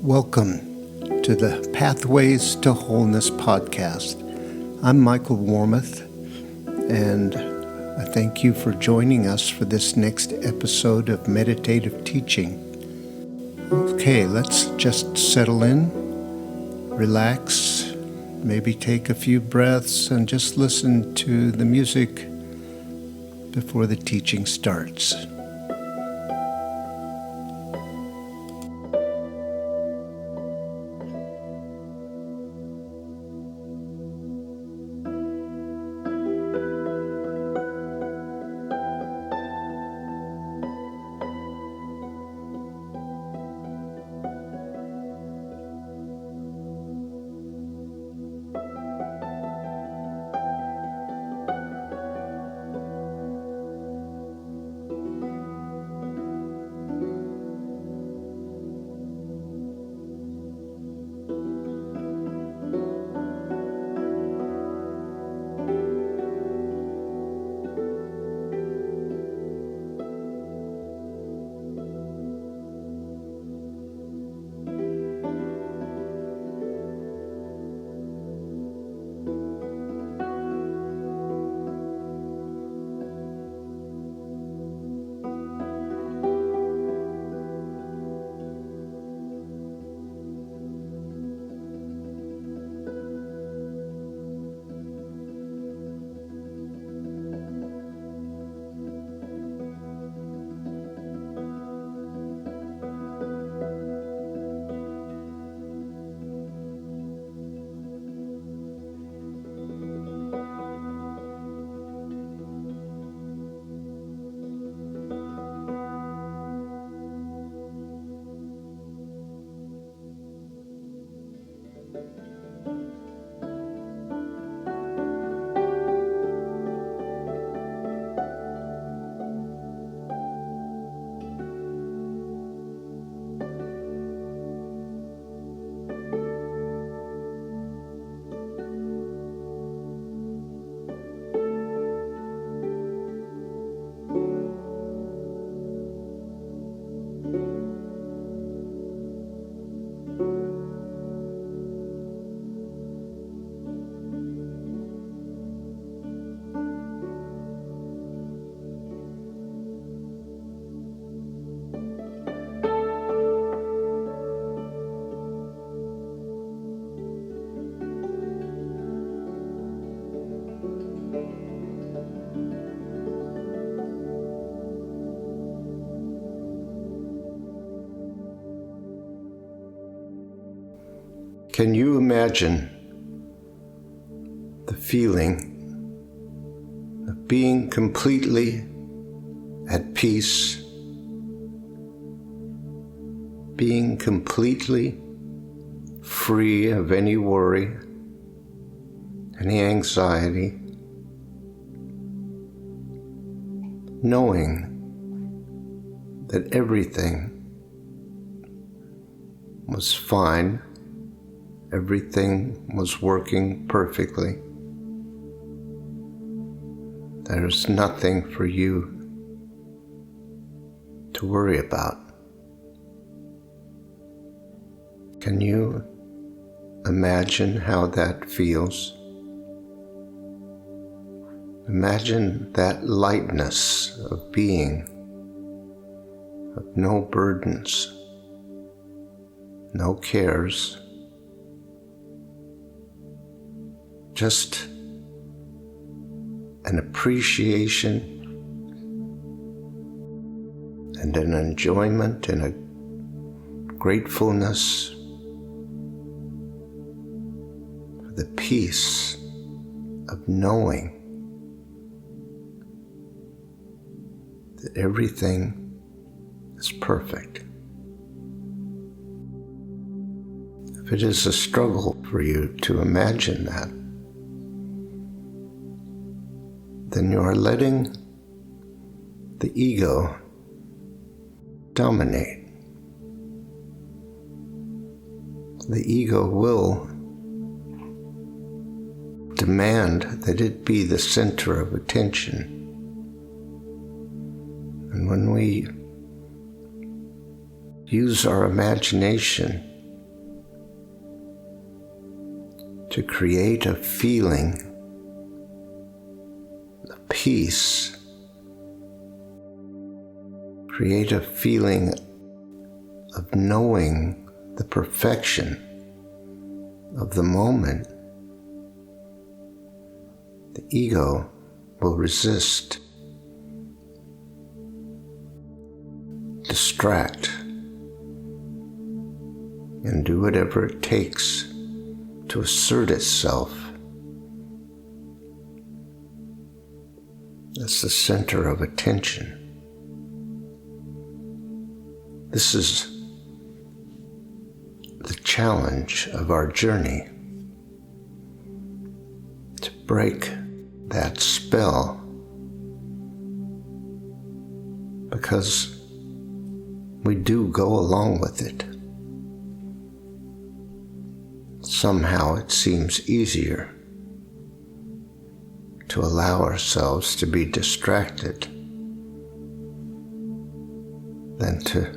Welcome to the Pathways to Wholeness podcast. I'm Michael Warmoth, and I thank you for joining us for this next episode of meditative teaching. Okay, let's just settle in, relax, maybe take a few breaths, and just listen to the music before the teaching starts. Can you imagine the feeling of being completely at peace, being completely free of any worry, any anxiety, knowing that everything was fine? Everything was working perfectly. There's nothing for you to worry about. Can you imagine how that feels? Imagine that lightness of being, of no burdens, no cares, just an appreciation and an enjoyment and a gratefulness for the peace of knowing that everything is perfect. If it is a struggle for you to imagine that, then you are letting the ego dominate. The ego will demand that it be the center of attention. And when we use our imagination to create a feeling of peace, create a feeling of knowing the perfection of the moment, the ego will resist, distract, and do whatever it takes to assert itself as the center of attention. This is the challenge of our journey, to break that spell, because we do go along with it. Somehow it seems easier to allow ourselves to be distracted than to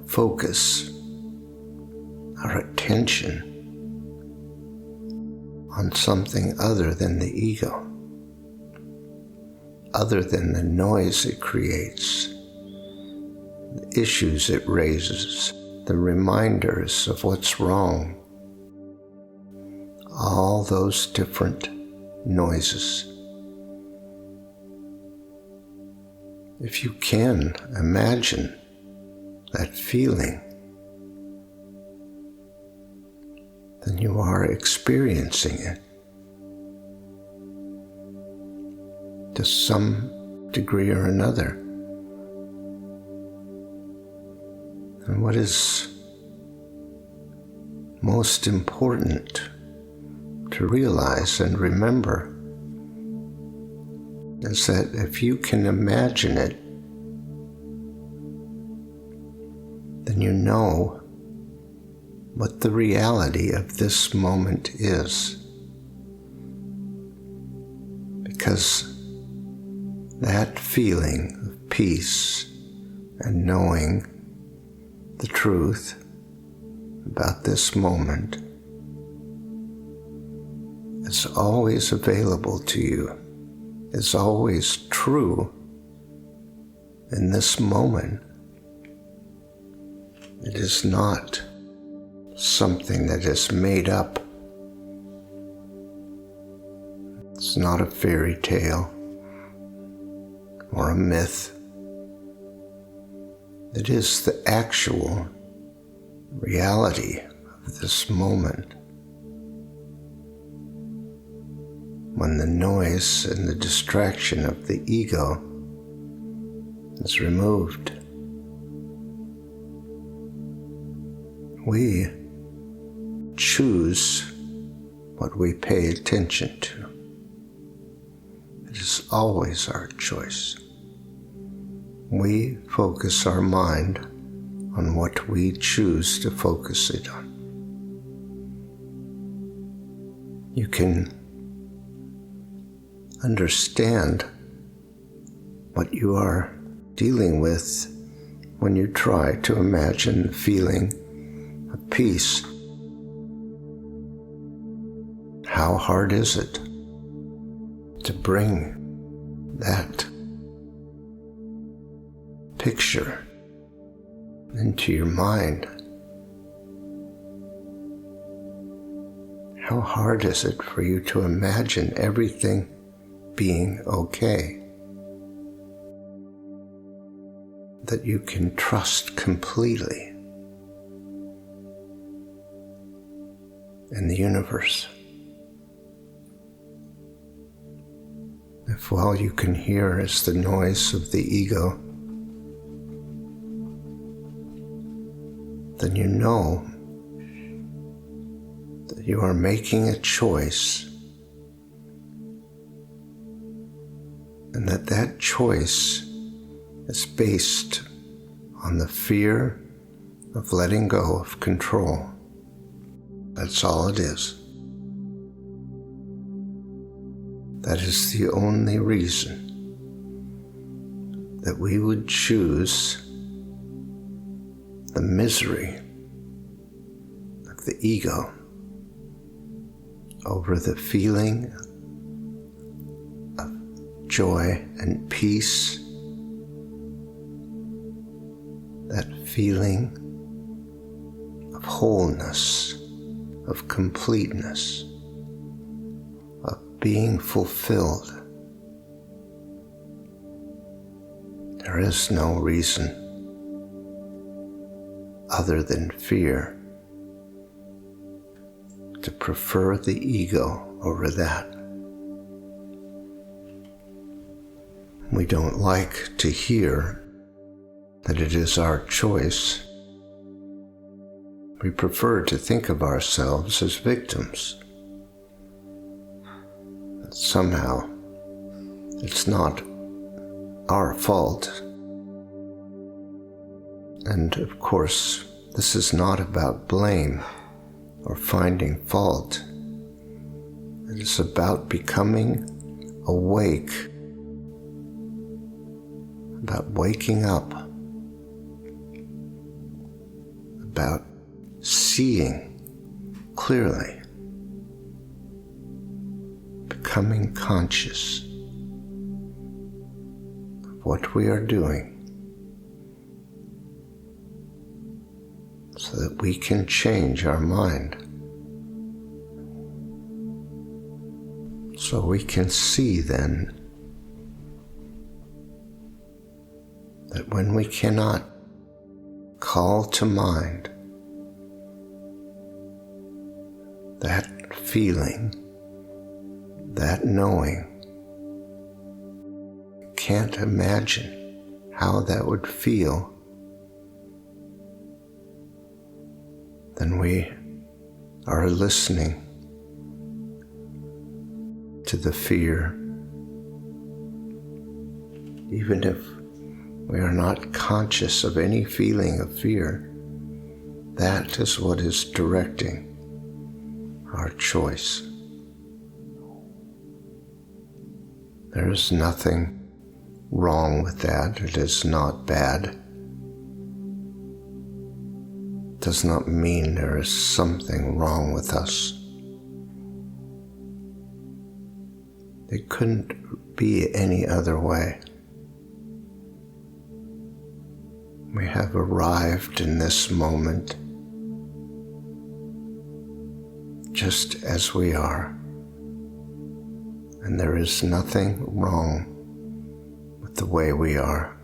focus our attention on something other than the ego, other than the noise it creates, the issues it raises, the reminders of what's wrong, all those different noises. If you can imagine that feeling, then you are experiencing it to some degree or another. And what is most important to realize and remember is that if you can imagine it, then you know what the reality of this moment is. Because that feeling of peace and knowing the truth about this moment is always available to you, is always true in this moment. It is not something that is made up. It's not a fairy tale or a myth. It is the actual reality of this moment, when the noise and the distraction of the ego is removed. We choose what we pay attention to. It is always our choice. We focus our mind on what we choose to focus it on. You can understand what you are dealing with when you try to imagine the feeling of peace. How hard is it to bring that picture into your mind? How hard is it for you to imagine everything being okay? That you can trust completely in the universe. If all you can hear is the noise of the ego, then you know that you are making a choice, and that choice is based on the fear of letting go of control. That's all it is. That is the only reason that we would choose the misery of the ego over the feeling of joy and peace, that feeling of wholeness, of completeness, of being fulfilled. There is no reason other than fear to prefer the ego over that. We don't like to hear that it is our choice. We prefer to think of ourselves as victims. That somehow it's not our fault. And of course, this is not about blame or finding fault. It is about becoming awake, about waking up, about seeing clearly, becoming conscious of what we are doing so that we can change our mind, so we can see then that when we cannot call to mind that feeling, that knowing, can't imagine how that would feel, then we are listening to the fear. Even if we are not conscious of any feeling of fear, that is what is directing our choice. There is nothing wrong with that. It is not bad. It does not mean there is something wrong with us. It couldn't be any other way. We have arrived in this moment just as we are, and there is nothing wrong with the way we are.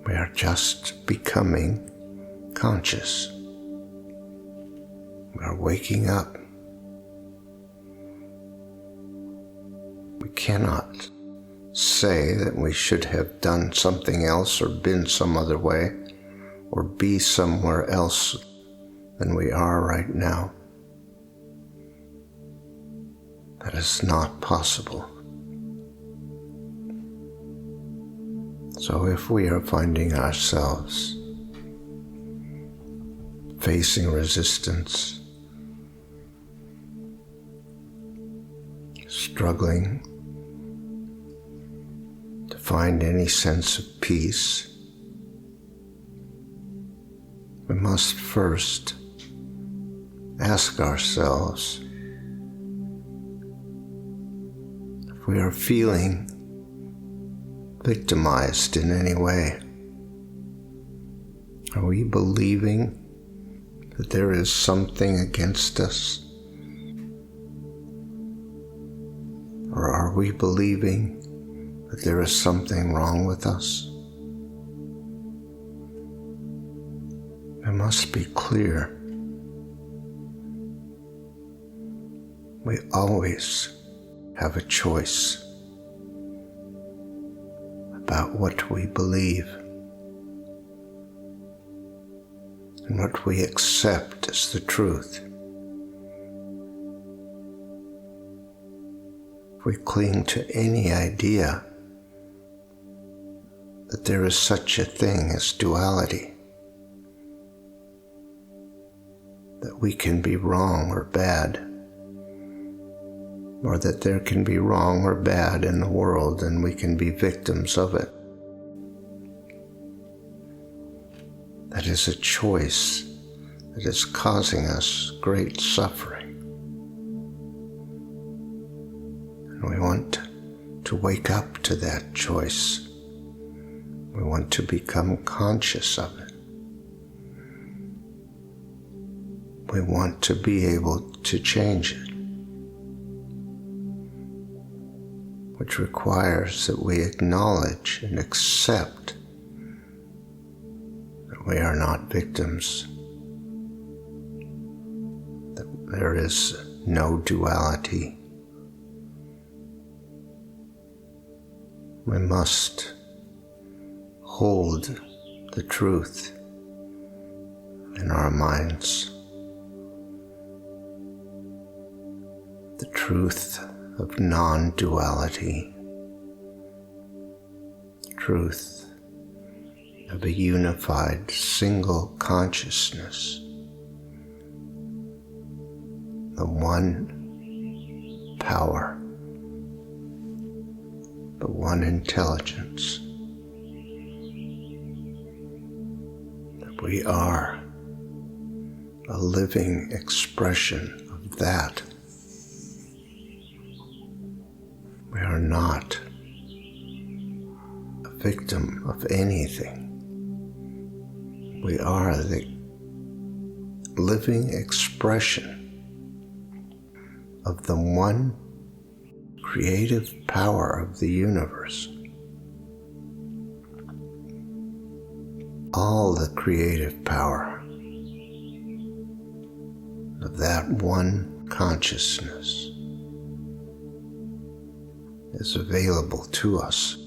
We are just becoming conscious. We are waking up. We cannot say that we should have done something else or been some other way or be somewhere else than we are right now. That is not possible. So if we are finding ourselves facing resistance, struggling to find any sense of peace, we must first ask ourselves if we are feeling victimized in any way. Are we believing that there is something against us? Or are we believing that there is something wrong with us? It must be clear. We always have a choice about what we believe and what we accept as the truth. If we cling to any idea that there is such a thing as duality, that we can be wrong or bad, or that there can be wrong or bad in the world and we can be victims of it, that that is a choice that is causing us great suffering. And we want to wake up to that choice. We want to become conscious of it. We want to be able to change it, which requires that we acknowledge and accept that we are not victims, that there is no duality. We must hold the truth in our minds, the truth of non-duality, the truth of a unified single consciousness, the one power, the one intelligence, that we are a living expression of that. We are not a victim of anything. We are the living expression of the one creative power of the universe. All the creative power of that one consciousness is available to us.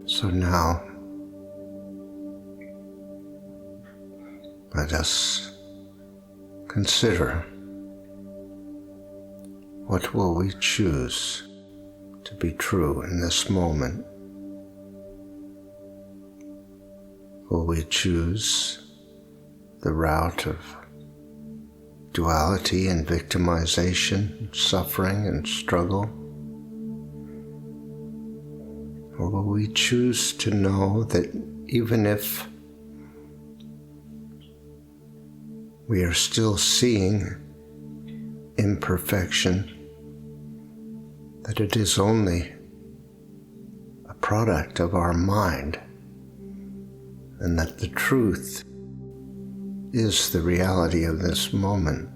So now, let us consider, what will we choose to be true in this moment? Will we choose the route of duality and victimization, suffering and struggle? Or will we choose to know that even if we are still seeing imperfection, that it is only a product of our mind, and that the truth is the reality of this moment,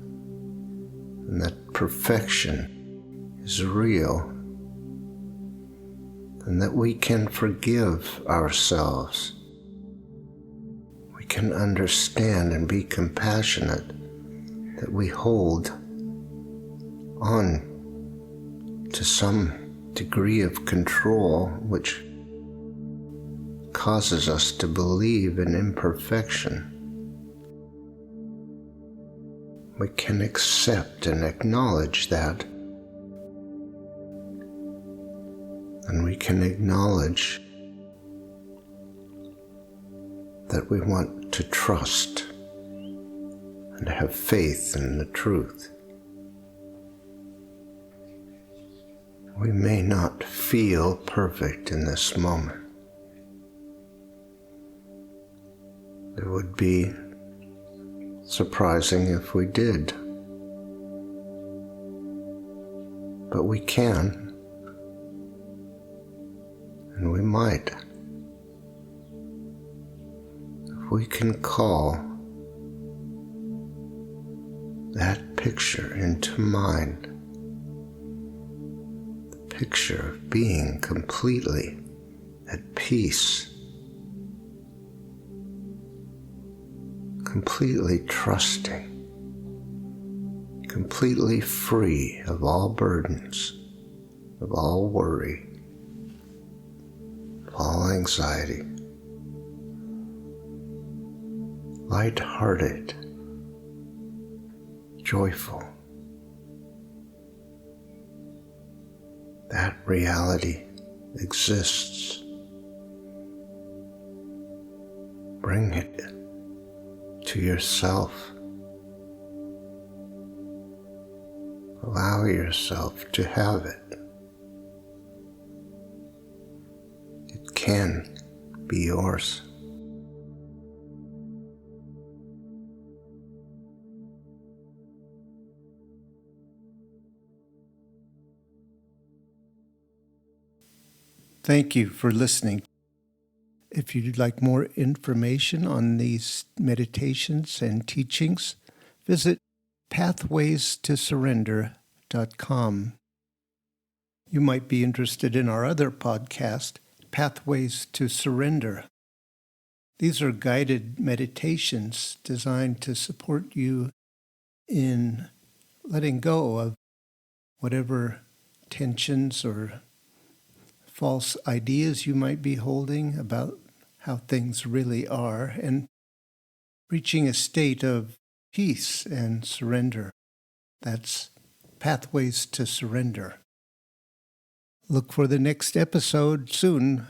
and that perfection is real, and that we can forgive ourselves. We can understand and be compassionate, that we hold on to some degree of control which causes us to believe in imperfection. We can accept and acknowledge that, and we can acknowledge that we want to trust and have faith in the truth. We may not feel perfect in this moment. It would be surprising if we did. But we can, and we might. If we can call that picture into mind, the picture of being completely at peace, completely trusting, completely free of all burdens, of all worry, of all anxiety, light-hearted, joyful. That reality exists. Bring it to yourself. Allow yourself to have it. It can be yours. Thank you for listening. If you'd like more information on these meditations and teachings, visit pathwaystosurrender.com. You might be interested in our other podcast, Pathways to Surrender. These are guided meditations designed to support you in letting go of whatever tensions or false ideas you might be holding about how things really are, and reaching a state of peace and surrender. That's Pathways to Surrender. Look for the next episode soon.